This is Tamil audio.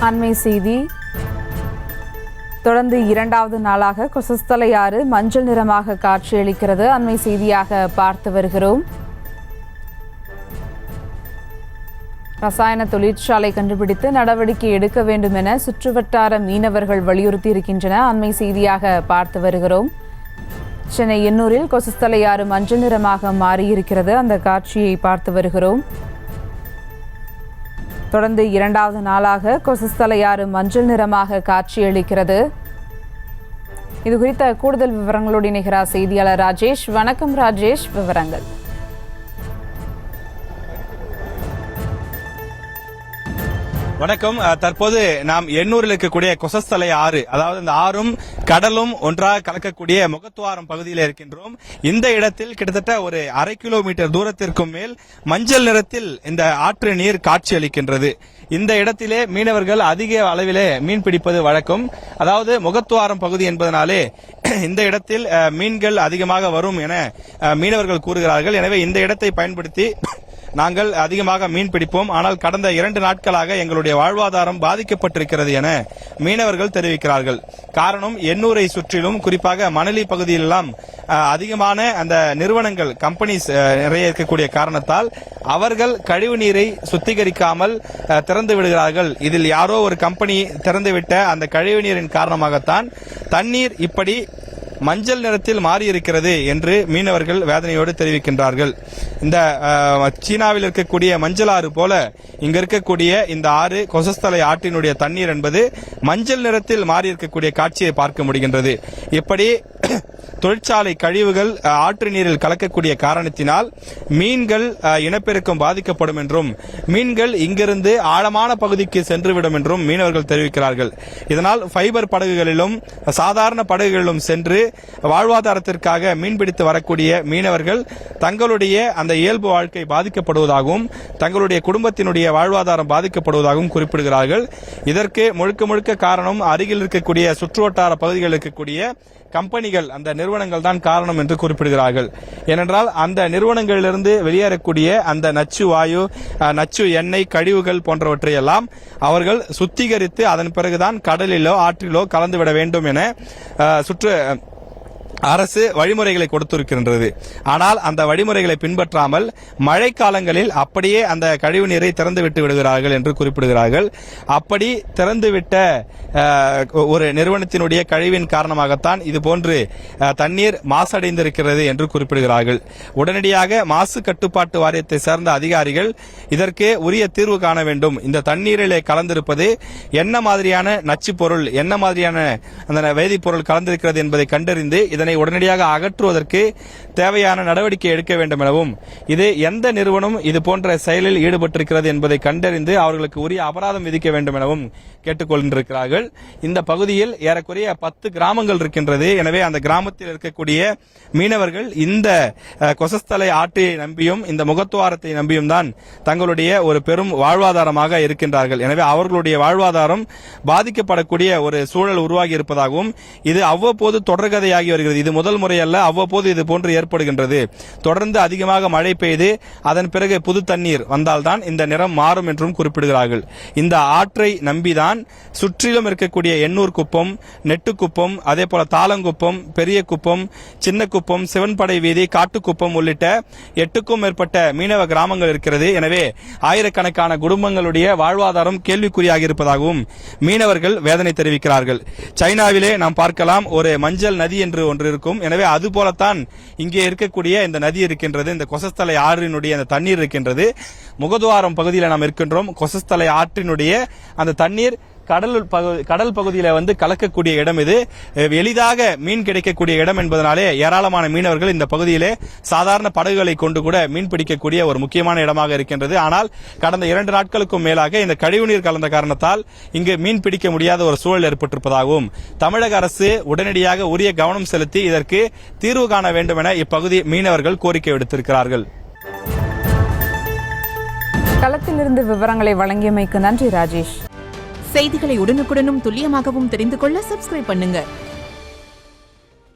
அண்மை செய்தி. தொடர்ந்து இரண்டாவது நாளாக கொசஸ்தலை ஆறு மஞ்சள் நிறமாக காட்சியளிக்கிறது. அண்மை செய்தியாக பார்த்து வருகிறோம். ரசாயன தொழிற்சாலை கண்டுபிடித்து நடவடிக்கை எடுக்க வேண்டும் என சுற்றுவட்டார மீனவர்கள் வலியுறுத்தி இருக்கின்றன. அண்மை செய்தியாக பார்த்து வருகிறோம். சென்னை எண்ணூரில் கொசஸ்தலை ஆறு மஞ்சள் நிறமாக மாறியிருக்கிறது. அந்த காட்சியை பார்த்து வருகிறோம். தொடர்ந்து இரண்டாவது நாளாக கொசஸ்தலை ஆறு மஞ்சள் நிறமாக காட்சியளிக்கிறது. இது குறித்த கூடுதல் விவரங்களோடு இணைகிறார் செய்தியாளர் ராஜேஷ். வணக்கம் ராஜேஷ், விவரங்கள். வணக்கம். தற்போது நாம் எண்ணூரில் இருக்கக்கூடிய கொசஸ்தலை ஆறு, அதாவது இந்த ஆறும் கடலும் ஒன்றாக கலக்கக்கூடிய முகத்துவாரம் பகுதியில் இருக்கின்றோம். இந்த இடத்தில் கிட்டத்தட்ட ஒரு 1/2 கிலோமீட்டர் தூரத்திற்கும் மேல் மஞ்சள் நிறத்தில் இந்த ஆற்று நீர் காட்சியளிக்கின்றது. இந்த இடத்திலே மீனவர்கள் அதிக அளவிலே மீன் பிடிப்பது வழக்கம். அதாவது முகத்துவாரம் பகுதி என்பதனாலே இந்த இடத்தில் மீன்கள் அதிகமாக வரும் என மீனவர்கள் கூறுகிறார்கள். எனவே இந்த இடத்தை பயன்படுத்தி நாங்கள் அதிகமாக மீன் பிடிப்போம். ஆனால் கடந்த 2 நாட்களாக எங்களுடைய வாழ்வாதாரம் பாதிக்கப்பட்டிருக்கிறது என மீனவர்கள் தெரிவிக்கிறார்கள். காரணம், எண்ணூரை சுற்றிலும் குறிப்பாக மணலி பகுதியிலெல்லாம் அதிகமான அந்த நிறுவனங்கள், கம்பெனிஸ் நிறைய இருக்கக்கூடிய காரணத்தால் அவர்கள் கழிவு நீரை சுத்திகரிக்காமல் திறந்து விடுகிறார்கள். இதில் யாரோ ஒரு கம்பெனி திறந்துவிட்ட அந்த கழிவு நீரின் காரணமாகத்தான் தண்ணீர் இப்படி மஞ்சள் நிறத்தில் மாறியிருக்கிறது என்று மீனவர்கள் வேதனையோடு தெரிவிக்கின்றார்கள். இந்த சீனாவில் இருக்கக்கூடிய மஞ்சள் ஆறு போல இங்க இருக்கக்கூடிய இந்த ஆறு கொசஸ்தலை ஆற்றினுடைய தண்ணீர் என்பது மஞ்சள் நிறத்தில் மாறியிருக்கக்கூடிய காட்சியை பார்க்க முடிகின்றது. இப்படி தொழிற்சாலை கழிவுகள் ஆற்று நீரில் கலக்கக்கூடிய காரணத்தினால் மீன்கள் இனப்பெருக்கம் பாதிக்கப்படும் என்றும் மீன்கள் இங்கிருந்து ஆழமான பகுதிக்கு சென்றுவிடும் என்றும் மீனவர்கள் தெரிவிக்கிறார்கள். இதனால் ஃபைபர் படகுகளிலும் சாதாரண படகுகளிலும் சென்று வாழ்வாதாரத்திற்காக மீன்பிடித்து வரக்கூடிய மீனவர்கள் தங்களுடைய அந்த இயல்பு வாழ்க்கை பாதிக்கப்படுவதாகவும் தங்களுடைய குடும்பத்தினுடைய வாழ்வாதாரம் பாதிக்கப்படுவதாகவும் குறிப்பிடுகிறார்கள். இதற்கு முழுக்க முழுக்க காரணம் அருகில் இருக்கக்கூடிய சுற்றுவட்டார பகுதிகளில் இருக்கக்கூடிய கம்பெனிகள், அந்த நிறுவனங்கள் தான் காரணம் என்று குறிப்பிடுகிறார்கள். ஏனென்றால் அந்த நிறுவனங்களிலிருந்து வெளியேறக்கூடிய அந்த நச்சு வாயு, நச்சு எண்ணெய், கழிவுகள் போன்றவற்றை எல்லாம் அவர்கள் சுத்திகரித்து அதன் பிறகுதான் கடலிலோ ஆற்றிலோ கலந்துவிட வேண்டும் என அரசு வழிமுறைகளை கொடுத்திருக்கின்றது. ஆனால் அந்த வழிமுறைகளை பின்பற்றாமல் மழைக்காலங்களில் அப்படியே அந்த கழிவு நீரை திறந்துவிட்டு விடுகிறார்கள் என்று குறிப்பிடுகிறார்கள். அப்படி திறந்துவிட்ட ஒரு நிறுவனத்தினுடைய கழிவின் காரணமாகத்தான் இதுபோன்று தண்ணீர் மாசடைந்திருக்கிறது என்று குறிப்பிடுகிறார்கள். உடனடியாக மாசு கட்டுப்பாட்டு வாரியத்தை சேர்ந்த அதிகாரிகள் இதற்கு உரிய தீர்வு காண வேண்டும். இந்த தண்ணீரிலே கலந்திருப்பது என்ன மாதிரியான நச்சு பொருள், என்ன மாதிரியான அந்த வேதிப்பொருள் கலந்திருக்கிறது என்பதை கண்டறிந்து இதனை உடனடியாக அகற்றுவதற்கு தேவையான நடவடிக்கை எடுக்க வேண்டும் எனவும், இது எந்த நிறுவனம் இது போன்ற செயலில் ஈடுபட்டிருக்கிறது என்பதை கண்டறிந்து அவர்களுக்கு உரிய அபராதம் விதிக்க வேண்டும் எனவும் கேட்டுக்கொண்டிருக்கிறார்கள். இந்த பகுதியில் ஏறக்குறைய 10 கிராமங்கள் இருக்கின்றது. எனவே அந்த கிராமத்தில் இருக்கக்கூடிய மீனவர்கள் இந்த கொசஸ்தலை ஆற்றை நம்பியும் இந்த முகத்துவாரத்தை நம்பியும் தான் தங்களுடைய ஒரு பெரும் வாழ்வாதாரமாக இருக்கின்றார்கள். எனவே அவர்களுடைய வாழ்வாதாரம் பாதிக்கப்படக்கூடிய ஒரு சூழல் உருவாகி இருப்பதாகவும், இது அவ்வப்போது தொடர்கதையாகி வருகிறது. இது முதல் முறை அல்ல, அவ்வப்போது இது போன்று ஏற்படுகின்றது. தொடர்ந்து அதிகமாக மழை பெய்து அதன் பிறகு புது தண்ணீர் வந்தால்தான் இந்த நிறம் மாறும் என்றும் குறிப்பிடுகிறார்கள். இந்த ஆற்றை நம்பிதான் சுற்றிலும் இருக்கக்கூடிய எண்ணூர் குப்பம், நெட்டுக்குப்பம், அதே போல தாளங்குப்பம், பெரிய குப்பம், சின்ன குப்பம், சிவன்படை வீதி, காட்டுக்குப்பம் உள்ளிட்ட 8க்கும் மேற்பட்ட மீனவ கிராமங்கள் இருக்கிறது. எனவே ஆயிரக்கணக்கான குடும்பங்களுடைய வாழ்வாதாரம் கேள்விக்குறியாக இருப்பதாகவும் மீனவர்கள் வேதனை தெரிவிக்கிறார்கள். சைனாவிலே நாம் பார்க்கலாம், ஒரு மஞ்சள் நதி என்று ஒன்று இருக்கும். எனவே அதுபோலத்தான் இங்கே இருக்கக்கூடிய இந்த நதி இருக்கின்றது. இந்த கொசஸ்தலை ஆற்றினுடைய அந்த தண்ணீர் இருக்கின்றது. முகதுவாரம் பகுதியில் நாம் இருக்கின்றோம். கொசஸ்தலை ஆற்றினுடைய அந்த தண்ணீர் கடல் பகுதியில் கலக்கக்கூடிய இடம். இது எளிதாக மீன் கிடைக்கக்கூடிய இடம் என்பதனாலே ஏராளமான மீனவர்கள் இந்த பகுதியிலே சாதாரண படகுகளை கொண்டு கூட மீன் பிடிக்கக்கூடிய ஒரு முக்கியமான இடமாக இருக்கின்றது. ஆனால் கடந்த 2 நாட்களுக்கும் மேலாக இந்த கழிவுநீர் கலந்த காரணத்தால் இங்கு மீன் பிடிக்க முடியாத ஒரு சூழல் ஏற்பட்டிருப்பதாகவும் தமிழக அரசு உடனடியாக உரிய கவனம் செலுத்தி இதற்கு தீர்வு காண வேண்டும் என இப்பகுதி மீனவர்கள் கோரிக்கை விடுத்திருக்கிறார்கள். களத்திலிருந்து விவரங்களை வழங்கியமைக்கு நன்றி ராஜேஷ். செய்திகளை உடனுக்குடனும் துல்லியமாகவும் தெரிந்து கொள்ள சப்ஸ்கிரைப் பண்ணுங்க.